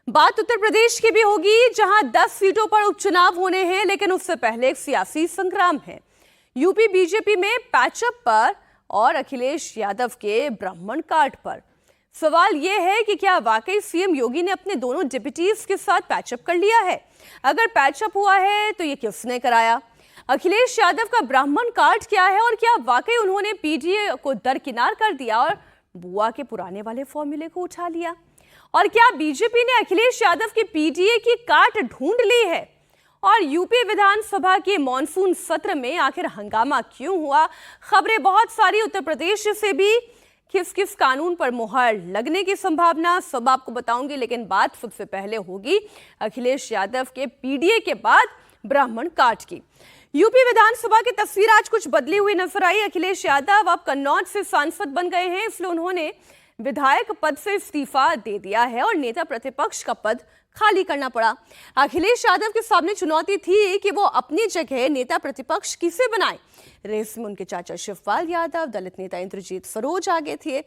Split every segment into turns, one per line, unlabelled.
बात उत्तर प्रदेश की भी होगी, जहां 10 सीटों पर उपचुनाव होने हैं, लेकिन उससे पहले एक सियासी संग्राम है। यूपी बीजेपी में पैचअप पर और अखिलेश यादव के ब्राह्मण कार्ड पर। सवाल यह है कि क्या वाकई सीएम योगी ने अपने दोनों डिप्यूटीज के साथ पैचअप कर लिया है? अगर पैचअप हुआ है तो ये किसने कराया? अखिलेश यादव का ब्राह्मण कार्ड क्या है और क्या वाकई उन्होंने पीडीए को दरकिनार कर दिया और बुआ के पुराने वाले फॉर्मूले को उठा लिया? और क्या बीजेपी ने अखिलेश यादव की पीडीए की काट ढूंढ ली है? और यूपी विधानसभा के मॉनसून सत्र में आखिर हंगामा क्यों हुआ? खबरें बहुत सारी उत्तर प्रदेश से भी। किस किस कानून पर मुहर लगने की संभावना, सब आपको बताऊंगी, लेकिन बात सबसे पहले होगी अखिलेश यादव के पीडीए के बाद ब्राह्मण कार्ड की। यूपी विधानसभा की तस्वीर आज कुछ बदली हुई नजर आई। अखिलेश यादव अब कन्नौज से सांसद बन गए हैं, इसलिए उन्होंने विधायक पद से इस्तीफा दे दिया है और नेता प्रतिपक्ष का पद खाली करना पड़ा। अखिलेश यादव के सामने चुनौती थी कि वो अपनी जगह नेता प्रतिपक्ष किसे बनाए। रेस में उनके चाचा शिवपाल यादव, दलित नेता इंद्रजीत सरोज आगे थे,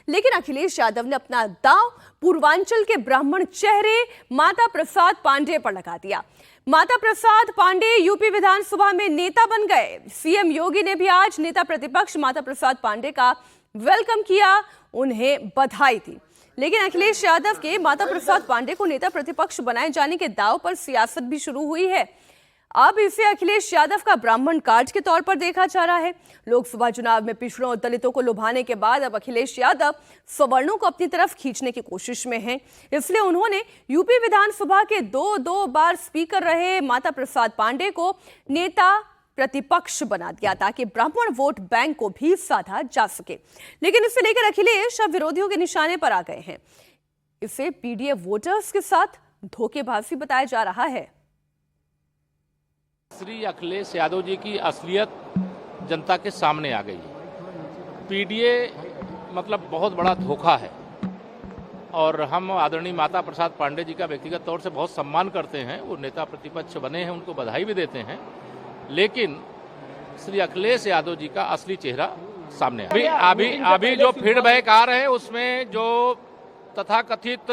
लेकिन अखिलेश यादव ने अपना दांव पूर्वांचल के ब्राह्मण चेहरे माता प्रसाद पांडे पर लगा दिया। माता प्रसाद पांडे यूपी विधानसभा में नेता बन गए। सीएम योगी ने भी आज नेता प्रतिपक्ष माता प्रसाद पांडे का वेलकम किया, उन्हें बधाई दी। लेकिन अखिलेश यादव के माता प्रसाद पांडे को नेता प्रतिपक्ष बनाए जाने के दाव पर सियासत भी शुरू हुई है। अब इसे अखिलेश यादव का ब्राह्मण कार्ड के तौर पर देखा जा रहा है। लोकसभा चुनाव में पिछड़ों और दलितों को लुभाने के बाद अब अखिलेश यादव सवर्णों को अपनी तरफ खींचने की कोशिश में हैं। इसलिए उन्होंने यूपी विधानसभा के दो बार स्पीकर रहे माता प्रसाद पांडे को नेता प्रतिपक्ष बना दिया ताकि ब्राह्मण वोट बैंक को भी साधा जा सके। लेकिन इसे लेकर अखिलेश अब विरोधियों के निशाने पर आ गए हैं। इसे पीडीए वोटर्स के साथ धोखेबाजी बताया जा रहा है।
श्री अखिलेश यादव जी की असलियत जनता के सामने आ गई है। पीडीए मतलब बहुत बड़ा धोखा है और हम आदरणीय माता प्रसाद पांडे जी का व्यक्तिगत तौर से बहुत सम्मान करते हैं। वो नेता प्रतिपक्ष बने हैं, उनको बधाई भी देते हैं, लेकिन श्री अखिलेश यादव जी का असली चेहरा सामने अभी जो फीडबैक आ रहे हैं उसमें जो तथाकथित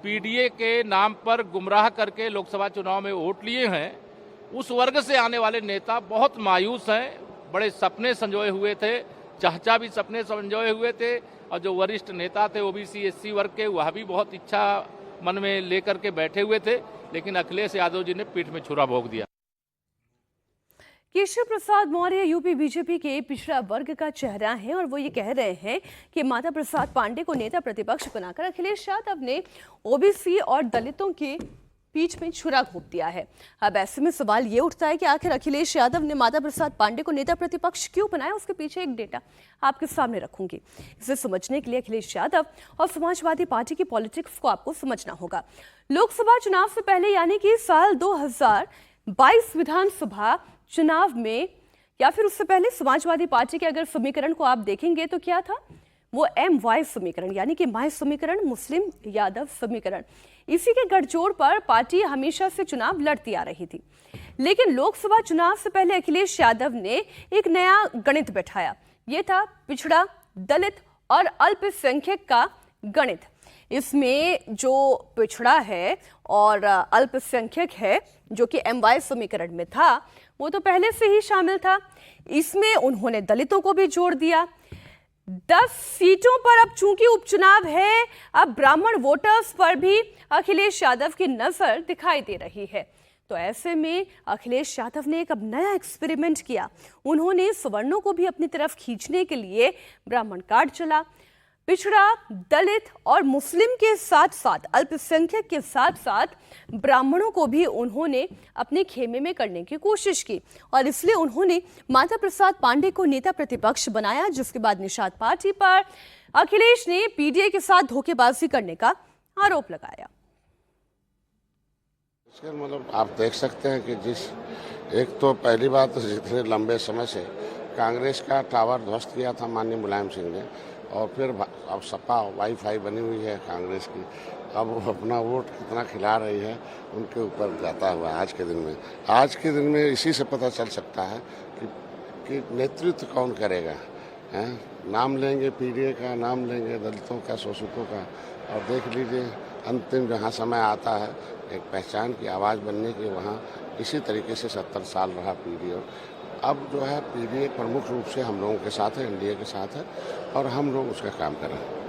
पीडीए के नाम पर गुमराह करके लोकसभा चुनाव में वोट लिए हैं, उस वर्ग से आने वाले नेता बहुत मायूस हैं। बड़े सपने संजोए हुए थे, चाचा भी सपने संजोए हुए थे, और जो वरिष्ठ नेता थे ओबीसी एससी वर्ग के, वह भी बहुत इच्छा मन में लेकर के बैठे हुए थे, लेकिन अखिलेश यादव जी ने पीठ में छुरा भोंक दिया।
केशव प्रसाद मौर्य यूपी बीजेपी के पिछड़ा वर्ग का चेहरा है और वो ये कह रहे हैं कि माता प्रसाद पांडे को नेता प्रतिपक्ष बनाकर अखिलेश यादव ने ओबीसी और दलितों के पीठ में छुरा घोंप दिया है। अब ऐसे में सवाल ये उठता है कि आखिर अखिलेश यादव ने माता प्रसाद पांडे को नेता प्रतिपक्ष क्यों बनाया? उसके पीछे एक डेटा आपके सामने रखूंगी। इसे समझने के लिए अखिलेश यादव और समाजवादी पार्टी की पॉलिटिक्स को आपको समझना होगा। लोकसभा चुनाव से पहले यानी कि साल 2022 विधानसभा चुनाव में या फिर उससे पहले समाजवादी पार्टी के अगर समीकरण को आप देखेंगे तो क्या था? वो MY समीकरण यानी कि माय समीकरण, मुस्लिम यादव समीकरण। इसी के गठजोड़ पर पार्टी हमेशा से चुनाव लड़ती आ रही थी। लेकिन लोकसभा चुनाव से पहले अखिलेश यादव ने एक नया गणित बैठाया। ये था पिछड़ा, दलित और अल्पसंख्यक का गणित। इसमें जो पिछड़ा है और अल्पसंख्यक है, जो कि MY समीकरण में था, वो तो पहले से ही शामिल था। इसमें उन्होंने दलितों को भी जोड़ दिया। 10 सीटों पर अब चूंकि उपचुनाव है, अब ब्राह्मण वोटर्स पर भी अखिलेश यादव की नजर दिखाई दे रही है। तो ऐसे में अखिलेश यादव ने एक अब नया एक्सपेरिमेंट किया। उन्होंने सवर्णों को भी अपनी तरफ खींचने के लिए ब्राह्मण कार्ड चला। पिछड़ा, दलित और मुस्लिम के साथ साथ अल्पसंख्यक के साथ साथ ब्राह्मणों को भी उन्होंने अपने खेमे में करने की कोशिश की और इसलिए उन्होंने माता प्रसाद पांडे को नेता प्रतिपक्ष बनाया, जिसके बाद निषाद पार्टी पर अखिलेश ने पीडीए के साथ धोखेबाजी करने का आरोप लगाया।
मतलब आप देख सकते हैं कि एक तो पहली बात तो जितने लंबे समय से कांग्रेस का टावर ध्वस्त किया था माननीय मुलायम सिंह ने, और फिर अब सपा वाईफाई बनी हुई है कांग्रेस की, अब वो अपना वोट कितना खिला रही है उनके ऊपर जाता हुआ आज के दिन में इसी से पता चल सकता है कि नेतृत्व कौन करेगा। नाम लेंगे पीडीए का, नाम लेंगे दलितों का, शोषितों का, और देख लीजिए अंतिम जहाँ समय आता है एक पहचान की आवाज़ बनने की, वहाँ इसी तरीके से 70 साल रहा पीडीए। अब जो है पीडीए प्रमुख रूप से हम लोगों के साथ है, एनडीए के साथ है और हम लोग उसका काम कर रहे हैं।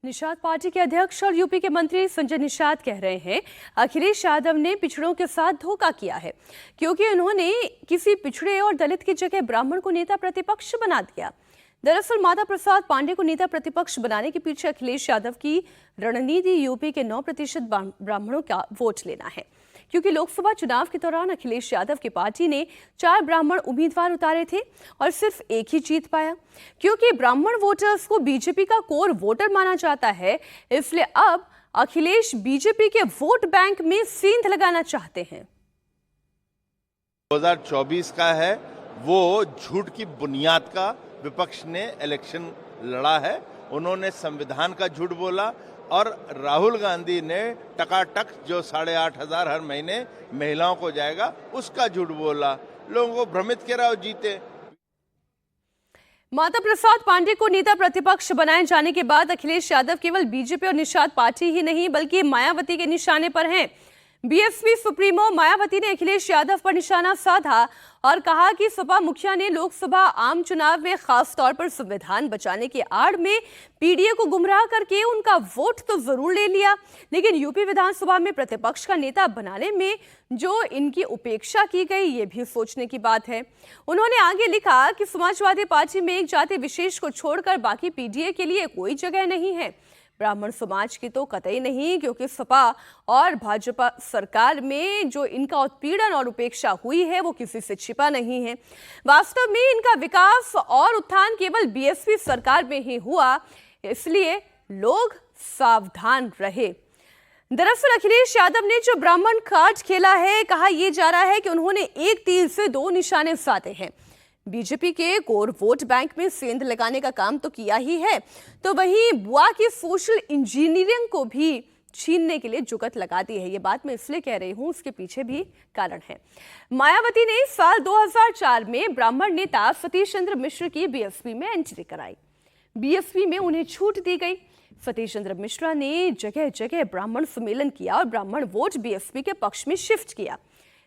निषाद पार्टी के अध्यक्ष और यूपी के मंत्री संजय निषाद कह रहे हैं अखिलेश यादव ने पिछड़ों के साथ धोखा किया है क्योंकि उन्होंने किसी पिछड़े और दलित की जगह ब्राह्मण को नेता प्रतिपक्ष बना दिया। दरअसल माता प्रसाद पांडे को नेता प्रतिपक्ष बनाने के पीछे अखिलेश यादव की रणनीति यूपी के 9% ब्राह्मणों का वोट लेना है, क्योंकि लोकसभा चुनाव के दौरान अखिलेश यादव की पार्टी ने 4 ब्राह्मण उम्मीदवार उतारे थे और सिर्फ एक ही जीत पाया। क्योंकि ब्राह्मण वोटर्स को बीजेपी का कोर वोटर माना जाता है, इसलिए अब अखिलेश बीजेपी के वोट बैंक में सेंध लगाना चाहते हैं।
2024 का है वो झूठ की बुनियाद का विपक्ष ने इलेक्शन लड़ा है। उन्होंने संविधान का झूठ बोला और राहुल गांधी ने टकाटक जो 8,500 हर महीने महिलाओं को जाएगा उसका झूठ बोला, लोगों को भ्रमित किया और जीते।
माता प्रसाद पांडे को नेता प्रतिपक्ष बनाए जाने के बाद अखिलेश यादव केवल बीजेपी और निषाद पार्टी ही नहीं बल्कि मायावती के निशाने पर हैं। बीएसपी सुप्रीमो मायावती ने अखिलेश यादव पर निशाना साधा और कहा कि सपा मुखिया ने लोकसभा आम चुनाव में खास तौर पर संविधान बचाने की आड़ में पीडीए को गुमराह करके उनका वोट तो जरूर ले लिया, लेकिन यूपी विधानसभा में प्रतिपक्ष का नेता बनाने में जो इनकी उपेक्षा की गई ये भी सोचने की बात है। उन्होंने आगे लिखा कि समाजवादी पार्टी में एक जाति विशेष को छोड़कर बाकी पीडीए के लिए कोई जगह नहीं है। ब्राह्मण समाज की तो कतई नहीं, क्योंकि सपा और भाजपा सरकार में जो इनका उत्पीड़न और उपेक्षा हुई है वो किसी से छिपा नहीं है। वास्तव में इनका विकास और उत्थान केवल बीएसपी सरकार में ही हुआ, इसलिए लोग सावधान रहे। दरअसल अखिलेश यादव ने जो ब्राह्मण कार्ड खेला है, कहा यह जा रहा है कि उन्होंने एक तीर से 2 निशाने साधे हैं। बीजेपी के कोर वोट बैंक में सेंध लगाने का काम तो किया ही है, तो वहीं बुआ की सोशल इंजीनियरिंग को भी छीनने के लिए जुगत लगा दी है। ये बात मैं इसलिए कह रही हूं, उसके पीछे भी कारण है। मायावती ने साल 2004 में ब्राह्मण नेता सतीश चंद्र मिश्र की बीएसपी में एंट्री कराई। बीएसपी में उन्हें छूट दी गई। सतीश चंद्र मिश्रा ने जगह जगह ब्राह्मण सम्मेलन किया और ब्राह्मण वोट बीएसपी के पक्ष में शिफ्ट किया।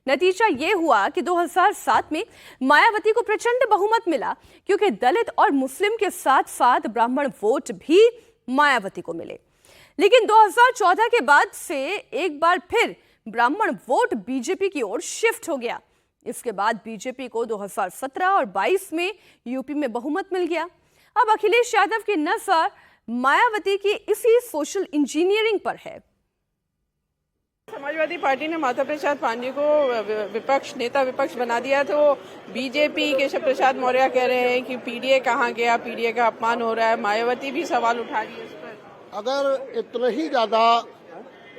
नतीजा ये हुआ कि 2007 में मायावती को प्रचंड बहुमत मिला, क्योंकि दलित और मुस्लिम के साथ साथ ब्राह्मण वोट भी मायावती को मिले। लेकिन 2014 के बाद से एक बार फिर ब्राह्मण वोट बीजेपी की ओर शिफ्ट हो गया। इसके बाद बीजेपी को 2017 और 22 में यूपी में बहुमत मिल गया। अब अखिलेश यादव की नजर मायावती की इसी सोशल इंजीनियरिंग पर है।
समाजवादी पार्टी ने माता प्रसाद पांडे को नेता विपक्ष बना दिया, तो बीजेपी केशव प्रसाद मौर्य कह रहे हैं कि पीडीए कहाँ गया, पीडीए का अपमान हो रहा है। मायावती भी सवाल उठा रही है इस पर।
अगर इतना ही ज्यादा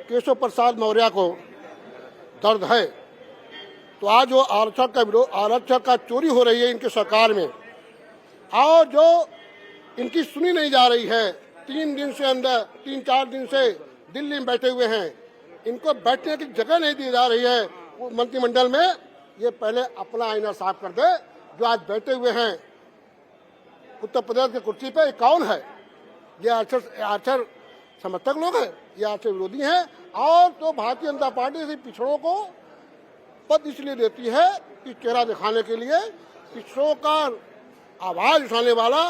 केशव प्रसाद मौर्य को दर्द है तो आज जो आरक्षक का चोरी हो रही है इनकी सरकार में, और जो इनकी सुनी नहीं जा रही है, 3-4 दिन से दिल्ली में बैठे हुए हैं, इनको बैठने की जगह नहीं दी जा रही है मंत्रिमंडल में। ये पहले अपना आईना साफ कर दे। जो आज बैठे हुए हैं उत्तर प्रदेश की कुर्सी पे, कौन है? ये आरक्षण समर्थक लोग हैं, ये आरक्षण विरोधी हैं। और तो भारतीय जनता पार्टी से पिछड़ों को पद इसलिए देती है कि चेहरा दिखाने के लिए, पिछड़ों का आवाज उठाने वाला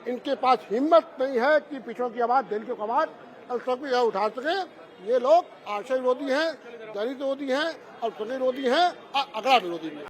इनके पास हिम्मत नहीं है कि पिछड़ों की आवाज, दिल की आवाज उठा सके। ये लोग आरक्षण विरोधी हैं, दलित विरोधी हैं और प्रगति विरोधी हैं और अगला विरोधी भी।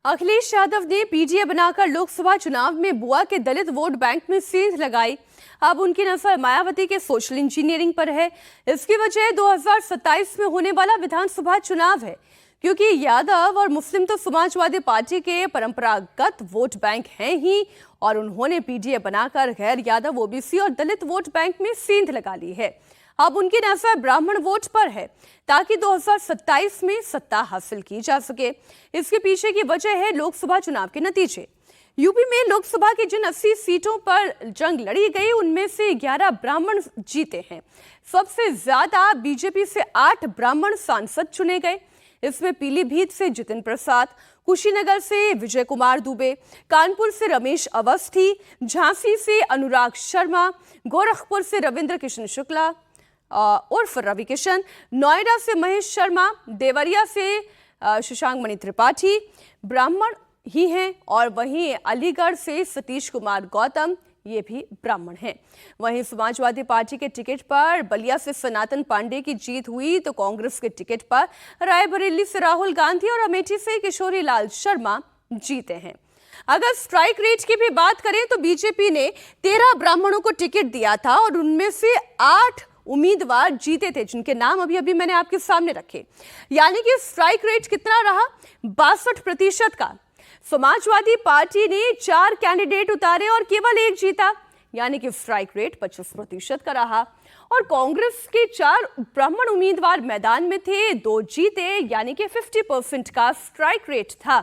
अखिलेश यादव ने पीडीए बनाकर लोकसभा चुनाव में बुआ के दलित वोट बैंक में सेंध लगाई। अब उनकी नजर मायावती के सोशल इंजीनियरिंग पर है। इसकी वजह 2027 में होने वाला विधानसभा चुनाव है, क्योंकि यादव और मुस्लिम तो समाजवादी पार्टी के परंपरागत वोट बैंक हैं ही, और उन्होंने पीडीए बनाकर गैर यादव, ओबीसी और दलित वोट बैंक में सेंध लगा ली है। अब उनकी नजर ब्राह्मण वोट पर है, ताकि 2027 में सत्ता हासिल की जा सके। इसके पीछे की वजह है लोकसभा चुनाव के नतीजे। यूपी में लोकसभा की जिन 80 सीटों पर जंग लड़ी गई, उनमें से 11 ब्राह्मण जीते हैं। सबसे ज्यादा बीजेपी से 8 ब्राह्मण सांसद चुने गए। इसमें पीलीभीत से जितिन प्रसाद, कुशीनगर से विजय कुमार दुबे, कानपुर से रमेश अवस्थी, झांसी से अनुराग शर्मा, गोरखपुर से रविंद्र किशन शुक्ला उर्फ रवि किशन, नोएडा से महेश शर्मा, देवरिया से शशांक मणि त्रिपाठी ब्राह्मण ही हैं और वहीं अलीगढ़ से सतीश कुमार गौतम ये भी ब्राह्मण हैं। वहीं समाजवादी पार्टी के टिकट पर बलिया से सनातन पांडे की जीत हुई तो कांग्रेस के टिकट पर रायबरेली से राहुल गांधी और अमेठी से किशोरी लाल शर्मा जीते हैं। अगर स्ट्राइक रेट की भी बात करें तो बीजेपी ने 13 ब्राह्मणों को टिकट दिया था और उनमें से 8 उम्मीदवार जीते थे, जिनके नाम अभी मैंने आपके सामने रखे। यानी कि स्ट्राइक रेट कितना रहा? 62% का। समाजवादी पार्टी ने 4 कैंडिडेट उतारे और केवल 1 जीता, यानी कि स्ट्राइक रेट 25% का रहा। और कांग्रेस के 4 ब्राह्मण उम्मीदवार मैदान में थे, 2 जीते, यानी कि 50% का स्ट्राइक रेट था।